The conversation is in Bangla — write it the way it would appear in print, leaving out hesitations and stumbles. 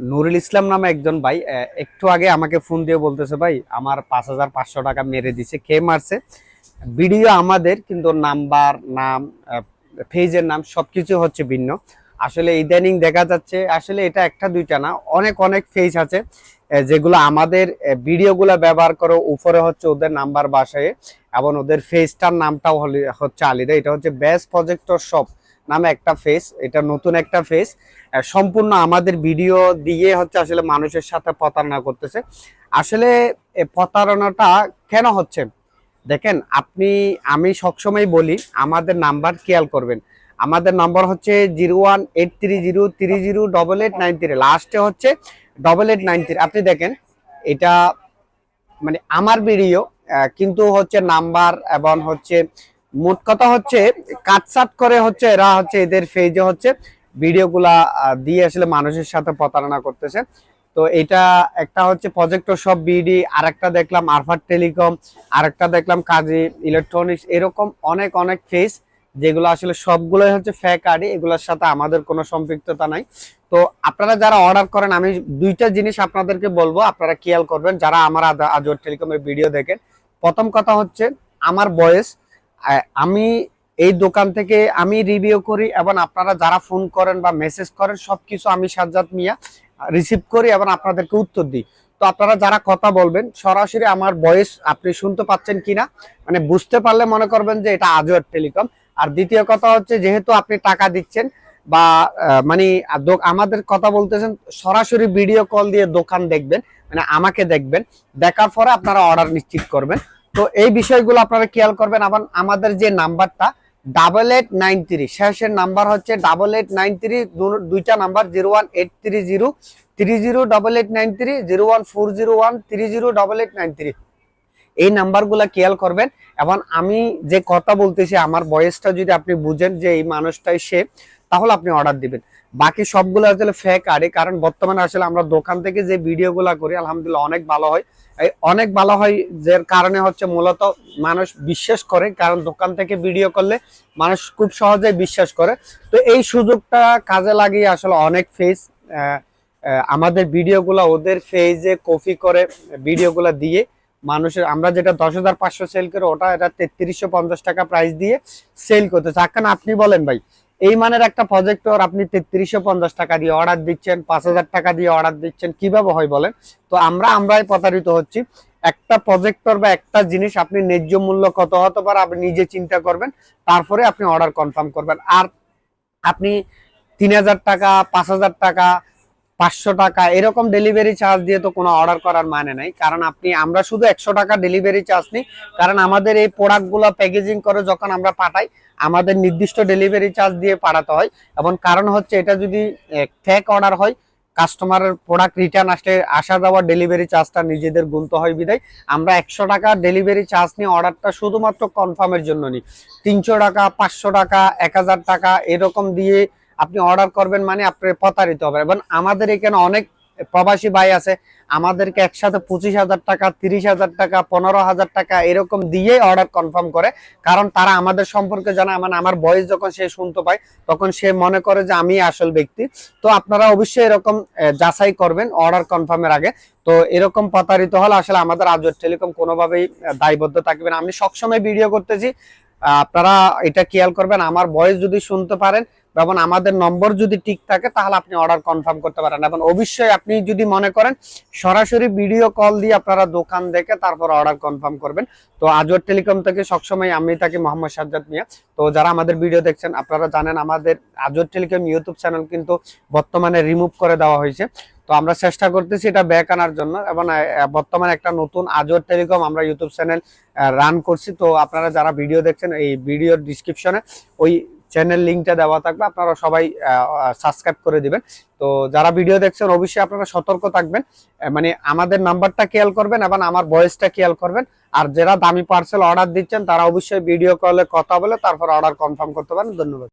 নুরুল ইসলাম নামে একজন ভাই একটু আগে আমাকে ফোন দিয়ে বলতেছে, ভাই আমার 5,500 টাকা মেরে দিছে। কে মারছে? ভিডিও আমাদের, কিন্তু নাম্বার, নাম, পেজের নাম সবকিছু হচ্ছে ভিন্ন। আসলে ইদানিং দেখা যাচ্ছে, আসলে এটা একটা দুইটা না, অনেক অনেক পেজ আছে যেগুলো আমাদের ভিডিওগুলো ব্যবহার করে, উপরে হচ্ছে ওদের নাম্বার বাসায় এবং ওদের ফেজটার নামটাও হচ্ছে আলাদা। এটা হচ্ছে বেস্ট প্রজেক্টর শপ নামে একটা ফেজ, এটা নতুন একটা ফেজ। সম্পূর্ণ আমাদের ভিডিও দিয়ে হচ্ছে আসলে মানুষের সাথে প্রতারণা করতেছে। আসলে প্রতারণাটা কেন হচ্ছে দেখেন আপনি, আমি সবসময় বলি আমাদের নাম্বার খেয়াল করবেন। আমাদের নাম্বার হচ্ছে 0183030889, লাস্টে হচ্ছে 8893। আপনি দেখেন এটা মানে আমার ভিডিও, কিন্তু হচ্ছে নাম্বার এবং হচ্ছে মোট কথা হচ্ছে কাটসাট করে হচ্ছে এরা হচ্ছে এদের পেজে হচ্ছে ভিডিওগুলা দিয়ে আসলে মানুষের সাথে প্রতারণা করতেছে। তো এটা একটা হচ্ছে প্রজেক্টর সব বিডি, আরেকটা দেখলাম আরফাট টেলিকম, আরেকটা দেখলাম কাজী ইলেকট্রনিক্স। এরকম অনেক অনেক ফেস যেগুলো আসলে সবগুলোই হচ্ছে ফেক আইডি, এগুলোর সাথে আমাদের কোনো সম্পৃক্ততা নাই। তো আপনারা যারা অর্ডার করেন, আমি দুইটা জিনিস আপনাদেরকে বলবো, আপনারা খেয়াল করবেন যারা আমার আজওয়ার টেলিকমের ভিডিও দেখেন। প্রথম কথা হচ্ছে আমার বয়স, আমি এই দোকান থেকে আমি রিভিউ করি এবং আপনারা যারা ফোন করেন বা মেসেজ করেন সবকিছু আমি সাজ্জাদ মিয়া রিসিভ করি এবং আপনাদেরকে উত্তর দিই। তো আপনারা যারা কথা বলবেন সরাসরি আমার ভয়েস আপনি শুনতে পাচ্ছেন কিনা, মানে বুঝতে পারলে মনে করবেন যে এটা আজওয়ার টেলিকম। আর দ্বিতীয় কথা হচ্ছে, যেহেতু আপনি টাকা দিচ্ছেন বা মানে আমাদের কথা বলতেছেন, সরাসরি ভিডিও কল দিয়ে দোকান দেখবেন, মানে আমাকে দেখবেন, দেখার পরে আপনারা অর্ডার নিশ্চিত করবেন। তো এই বিষয়গুলো আপনারা খেয়াল করবেন। আবার আমাদের যে নাম্বারটা 8893, শেষের নাম্বার হচ্ছে 8893, দুইটা নাম্বার 01830308893, 01401308893, এই নাম্বারগুলা খেয়াল করবেন। এবং আমি যে কথা বলতেছি আমার ভয়েসটা যদি আপনি বুঝেন যে এই মানুষটাই সে, তাহলে আপনি অর্ডার দিবেন। বাকি সবগুলো আসলে ফেক আইডি, কারণ বর্তমানে আসলে আমরা দোকান থেকে যে ভিডিওগুলো করি আলহামদুলিল্লাহ অনেক ভালো হয়। অনেক ভালো হয় যার কারণে হচ্ছে মূলত মানুষ বিশ্বাস করে, কারণ দোকান থেকে ভিডিও করলে মানুষ খুব সহজে বিশ্বাস করে। তো এই সুযোগটা কাজে লাগিয়ে আসলে অনেক ফেজ আমাদের ভিডিওগুলো ওদের ফেজে কপি করে ভিডিওগুলো দিয়ে মানুষের, আমরা যেটা 10,500 সেল করে ওটা এটা 3350 টাকা প্রাইস দিয়ে সেল করতেছে। এখন আপনি বলেন ভাই, এই মানের একটা প্রজেক্টর আপনি 3350 টাকা দিয়ে অর্ডার দিচ্ছেন, 5000 টাকা দিয়ে অর্ডার দিচ্ছেন, কিভাবে হয় বলেন? তো আমরাই প্রতারিত হচ্ছি। একটা প্রজেক্টর বা একটা জিনিস আপনি ন্যায্য মূল্য কত হতে পারে আপনি নিজে চিন্তা করবেন, তারপরে আপনি অর্ডার কনফার্ম করবেন। আর আপনি 3000 টাকা, 5000 টাকা, 500 টাকা এরকম ডেলিভারি চার্জ দিয়ে তো কোনো অর্ডার করার মানে নাই। কারণ আমরা শুধু 100 টাকা ডেলিভারি চার্জ নিই, কারণ আমাদের এই প্রোডাক্টগুলো প্যাকেজিং করে যখন আমরা পাঠাই আমাদের নির্দিষ্ট ডেলিভারি চার্জ দিয়ে পাঠাতে হয়। এবং কারণ হচ্ছে এটা যদি ফেক অর্ডার হয়, কাস্টমারের প্রোডাক্ট রিটার্ন আসা যাওয়ার ডেলিভারি চার্জটা নিজেদের গুনতে হয় বিদায় আমরা 100 টাকা ডেলিভারি চার্জ নিয়ে অর্ডারটা শুধুমাত্র কনফার্মের জন্য নিই। 300 টাকা, 500 টাকা, 1000 টাকা এরকম দিয়ে আপনি অর্ডার করবেন মানে আপনি প্রতারিত হবেন। এবং আমাদের এখানে অনেক প্রবাসী ভাই আছে, আমাদেরকে একসাথে 25,000 টাকা, 30,000 টাকা, 15,000 টাকা এরকম দিয়ে অর্ডার কনফার্ম করে। কারণ তারা আমাদের সম্পর্কে জানে, মানে আমার ভয়েস যখন সে শুনতে পায় তখন সে মনে করে যে আমি আসল ব্যক্তি। তো আপনারা অবশ্যই এরকম যাচাই করবেন অর্ডার কনফার্মের আগে। তো এরকম প্রতারিত হলে আসলে আমাদের আজওয়ার টেলিকম কোনোভাবেই দায়বদ্ধ থাকবে না। আমি সবসময় ভিডিও করতেছি, আপনারা এটা খেয়াল করবেন। আমার ভয়েস যদি শুনতে পারেন এবং আমাদের নম্বর যদি ঠিক থাকে তাহলে আপনি অর্ডার কনফার্ম করতে পারেন। এবং অবশ্যই আপনি যদি মনে করেন সরাসরি ভিডিও কল দিয়ে আপনারা দোকান দেখে তারপর অর্ডার কনফার্ম করবেন। তো আজওয়ার টেলিকম থেকে সবসময় আমি থাকি মোহাম্মদ সাজ্জাদ মিয়া। তো যারা আমাদের ভিডিও দেখছেন আপনারা জানেন আমাদের আজওয়ার টেলিকম ইউটিউব চ্যানেল কিন্তু বর্তমানে রিমুভ করে দেওয়া হয়েছে। তো আমরা চেষ্টা করতেছি এটা ব্যাক আনার জন্য, এবং বর্তমানে একটা নতুন আজওয়ার টেলিকম আমরা ইউটিউব চ্যানেল রান করছি। তো আপনারা যারা ভিডিও দেখছেন এই ভিডিওর ডিসক্রিপশনে ওই চ্যানেল লিংকটা দেওয়া থাকবে, আপনারা সবাই সাবস্ক্রাইব করে দিবেন। তো যারা ভিডিও দেখছেন অবশ্যই আপনারা সতর্ক থাকবেন, মানে আমাদের নাম্বারটা খেয়াল করবেন এবং আমার ভয়েসটা খেয়াল করবেন। আর যারা দামি পার্সেল অর্ডার দিচ্ছেন তারা অবশ্যই ভিডিও কলে কথা বলে তারপর অর্ডার কনফার্ম করতে পারেন। ধন্যবাদ।